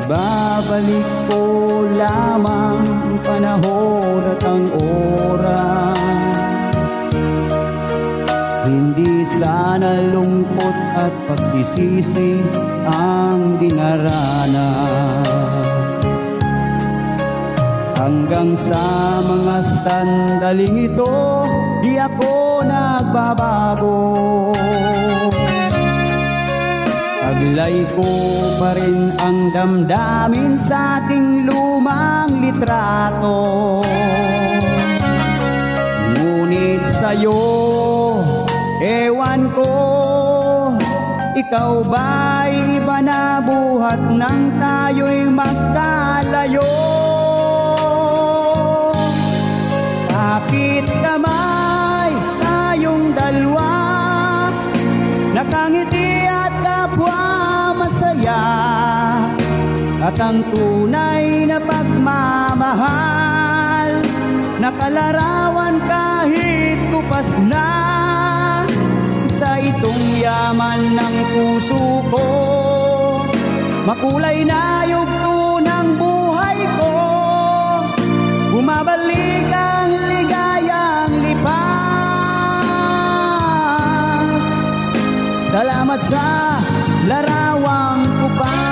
Ibabalik ko lamang ang panahon at ang oras. Hindi sana lungkot at pagsisisi ang dinaranas. Hanggang sa mga sandaling ito, di ako nagbabago. Taglay ko pa rin ang damdamin sa ating lumang litrato. Ngunit sa'yo, ewan ko, ikaw ba'y iba na buhat nang tayo'y magkalayo? Kapit kamay tayong dalawa, nakangiti at kapwa masaya, at ang tunay na pagmamahal, nakalarawan kahit kupas na. Isa itong yaman ng puso ko, makulay na yugto ng buhay ko. Bumabalik ang ligayang lipas. Salamat sa larawang kupas.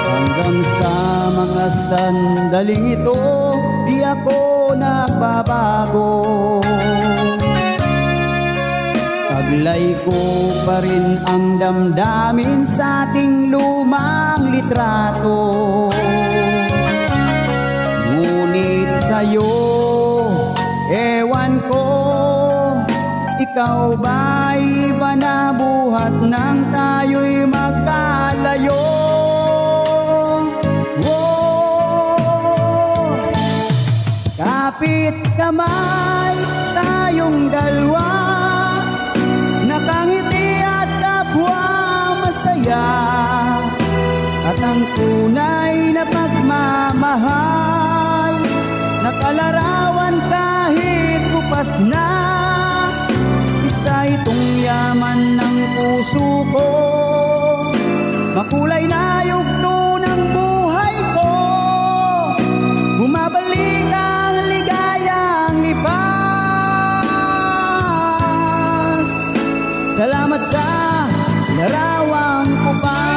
Hanggang sa mga sandaling ito, di ako nagbabago. Taglay ko pa rin ang damdamin sa ating lumang litrato. Ngunit sa'yo, ewan ko, ikaw ba'y iba na buhat nang tayo'y magkalayo? Kapit kamay tayong dalawa, nakangiti at kapwa masaya, at ang tunay na pagmamahal, nakalarawan kahit kupas na. Isa itong yaman ng puso ko, makulay na yugto ng buhay ko. Bumabalik ang ligayang lipas. Salamat sa larawang kupas.